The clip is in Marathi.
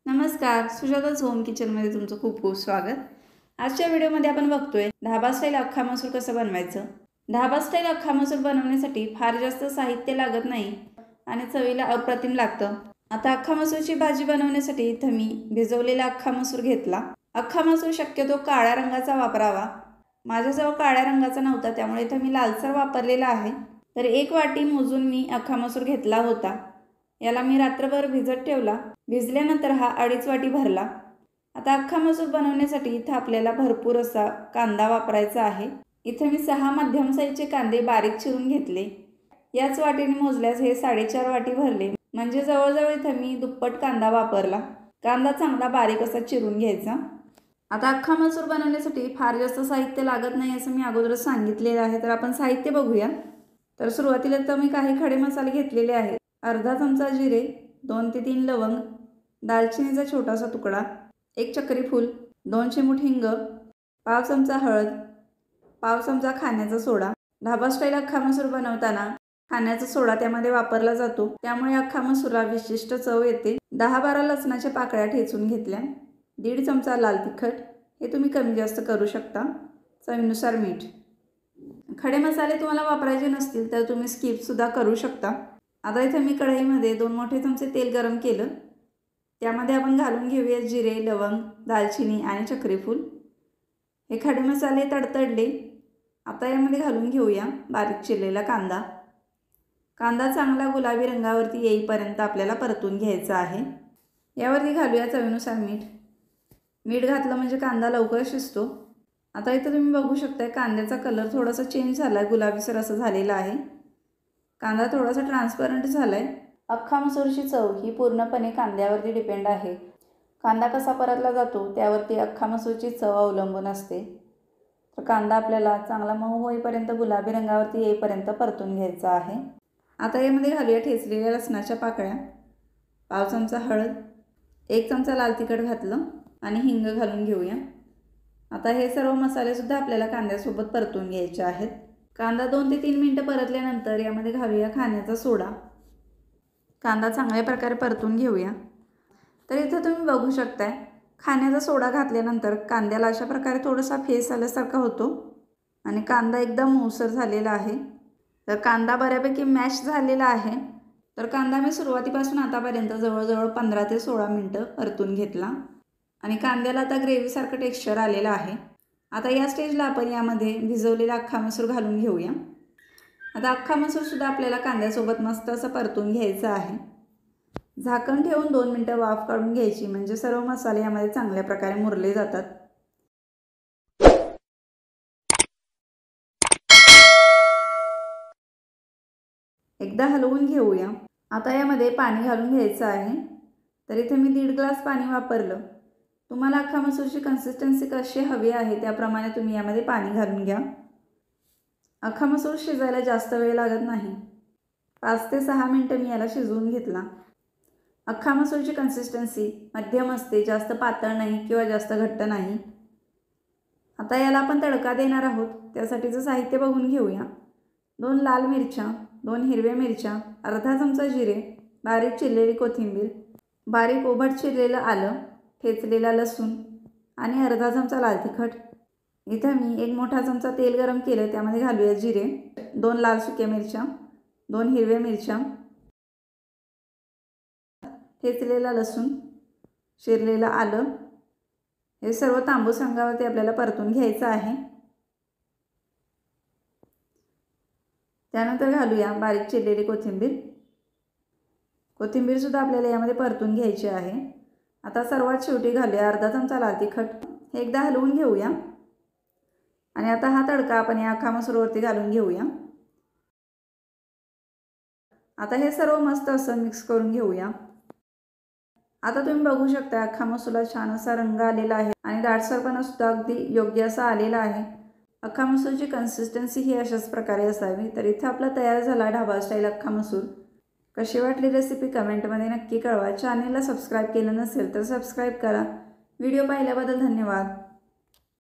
नमस्कार, सुजाताच होम किचनमध्ये तुमचं खूप खूप स्वागत। आजच्या व्हिडिओमध्ये आपण बघतोय धाबा स्टाईल अख्खा मसूर कसं बनवायचं। धाबा स्टाईल अख्खा मसूर बनवण्यासाठी फार जास्त साहित्य लागत नाही आणि चवीला अप्रतिम लागतं। आता अख्खा मसूरची भाजी बनवण्यासाठी इथं मी भिजवलेला अख्खा मसूर घेतला। अख्खा मसूर शक्यतो काळ्या रंगाचा वापरावा। माझ्याजवळ काळ्या रंगाचा नव्हता त्यामुळे इथं मी लालसर वापरलेला आहे। तर 1 वाटी मोजून मी अख्खा मसूर घेतला होता। याला मी रात्रभर भिजत ठेवला। भिजल्यानंतर हा 2.5 वाटी भरला। आता अख्खा मसूर बनवण्यासाठी इथं आपल्याला भरपूर असा कांदा वापरायचा आहे। इथे मी 6 मध्यम साईजचे कांदे बारीक चिरून घेतले। याच वाटीने मोजल्यास हे 4.5 वाटी भरले, म्हणजे जवळजवळ इथं मी दुप्पट कांदा वापरला। कांदा चांगला बारीक असा चिरून घ्यायचा। आता अख्खा मसूर बनवण्यासाठी फार जास्त साहित्य लागत नाही असं मी अगोदरच सांगितलेलं आहे। तर आपण साहित्य बघूया। तर सुरुवातीला तर मी काही खडे मसाले घेतलेले आहेत। अर्धा चमचा जिरे, 2 ते 3 लवंग, दालचिनीचा छोटासा तुकडा, 1 चक्री फूल, 2 चिमूट हिंग, पाव चमचा हळद, पाव चमचा खाण्याचा सोडा। ढाबा स्टाईल अख्खा मसूर बनवताना खाण्याचा सोडा त्यामध्ये वापरला जातो, त्यामुळे अख्खा मसूरला विशिष्ट चव येते। 10-12 लसणाच्या पाकळ्या ठेचून घेतल्या, 1.5 चमचा लाल तिखट, हे तुम्ही कमी जास्त करू शकता, चवीनुसार मीठ। खडे मसाले तुम्हाला वापरायचे नसतील तर तुम्ही स्किप सुद्धा करू शकता। आता इथे मी कढईमध्ये 2 मोठे चमचे तेल गरम केलं, त्यामध्ये आपण घालून घेऊया जिरे, लवंग, दालचिनी आणि चक्रीफूल। हे खडे मसाले तडतडले। आता यामध्ये घालून घेऊया बारीक चिरलेला कांदा। कांदा चांगला गुलाबी रंगावरती येईपर्यंत आपल्याला परतून घ्यायचा आहे। यावरती घालूया चवीनुसार मीठ। मीठ घातलं म्हणजे कांदा लवकर शिजतो। आता इथं तुम्ही बघू शकता कांद्याचा कलर थोडासा चेंज झाला आहे, गुलाबीसर असं झालेला आहे। कांदा थोडासा ट्रान्सपरंट झाला आहे। अख्खा मसूरची चव ही पूर्णपणे कांद्यावरती डिपेंड आहे। कांदा कसा परतला जातो त्यावरती अख्खा मसूरची चव अवलंबून असते। तर कांदा आपल्याला चांगला मऊ होईपर्यंत, गुलाबी रंगावरती येईपर्यंत परतून घ्यायचा आहे। आता यामध्ये घालूया ठेचलेल्या लसणाच्या पाकळ्या, पाव चमचा हळद, 1 चमचा लाल तिखट घातलं आणि हिंग घालून घेऊया। आता हे सर्व मसालेसुद्धा आपल्याला कांद्यासोबत परतून घ्यायचे आहेत। कांदा 2 ते 3 मिनिटं परतल्यानंतर यामध्ये घालूया खाण्याचा सोडा। कांदा चांगल्या प्रकारे परतून घेऊया। तर इथं तुम्ही बघू शकताय खाण्याचा सोडा घातल्यानंतर कांद्याला अशा प्रकारे थोडासा फेस आल्यासारखा होतो आणि कांदा एकदम मऊसर झालेला आहे। तर कांदा बऱ्यापैकी मॅश झालेला आहे। तर कांदा मी सुरुवातीपासून आतापर्यंत जवळजवळ 15 ते 16 मिनिटं परतून घेतला आणि कांद्याला आता ग्रेव्हीसारखं टेक्स्चर आलेलं आहे। आता या स्टेजला आपण यामध्ये भिजवलेला अख्खा मसूर घालून घेऊया। आता अख्खा मसूर सुद्धा आपल्याला कांद्यासोबत मस्त असं परतून घ्यायचं आहे। झाकण ठेवून 2 मिनिटं वाफ काढून घ्यायची, म्हणजे सर्व मसाले यामध्ये चांगल्या प्रकारे मुरले जातात। एकदा हलवून घेऊया। आता यामध्ये पाणी घालून घ्यायचं आहे। तर इथे मी 1.5 ग्लास पाणी वापरलं। तुम्हाला अख्खा मसूरची कन्सिस्टन्सी कशी हवी आहे त्याप्रमाणे तुम्ही यामध्ये पाणी घालून घ्या। अख्खा मसूर शिजायला जास्त वेळ लागत नाही। 5 ते 6 मिनिटं मी याला शिजवून घेतला। अख्खा मसूरची कन्सिस्टन्सी मध्यम असते, जास्त पातळ नाही किंवा जास्त घट्ट नाही। आता याला आपण तडका देणार आहोत, त्यासाठीचं साहित्य बघून घेऊया। 2 लाल मिरच्या, 2 हिरव्या मिरच्या, अर्धा चमचा जिरे, बारीक चिरलेली कोथिंबीर, बारीक उभट चिरलेलं आलं, ठेचलेला लसूण आणि अर्धा चमचा लाल तिखट। इथं मी 1 मोठा चमचा तेल गरम केलं, त्यामध्ये घालूया जिरे, 2 लाल सुक्या मिरच्या, 2 हिरव्या मिरच्या, ठेचलेला लसूण, चिरलेलं आलं, हे सर्व तांबूस रंगावरती आपल्याला परतून घ्यायचं आहे। त्यानंतर घालूया बारीक चिरलेली कोथिंबीर। कोथिंबीर सुद्धा आपल्याला यामध्ये परतून घ्यायची आहे। आता सर्वात शेवटी घालूया अर्धा चमचा लाल तिखट। हे एकदा हलवून घेऊया आणि आता हा तडका आपण या अख्खा मसूरवरती घालून घेऊया। आता हे सर्व मस्त असं मिक्स करून घेऊया। आता तुम्ही बघू शकता अख्खा मसूरला छान असा रंग आलेला आहे आणि दाटसरपणा सुद्धा अगदी योग्य असा आलेला आहे। अख्खा मसूरची कन्सिस्टन्सी ही अशाच प्रकारे असावी। तर इथे आपला तयार झाला ढाबा स्टाईल अख्खा मसूर। कशी वाटली रेसिपी कमेंटमध्ये नक्की कळवा। चॅनलला सबस्क्राईब केलं नसेल तर सबस्क्राईब करा। व्हिडिओ पाहिल्याबद्दल धन्यवाद।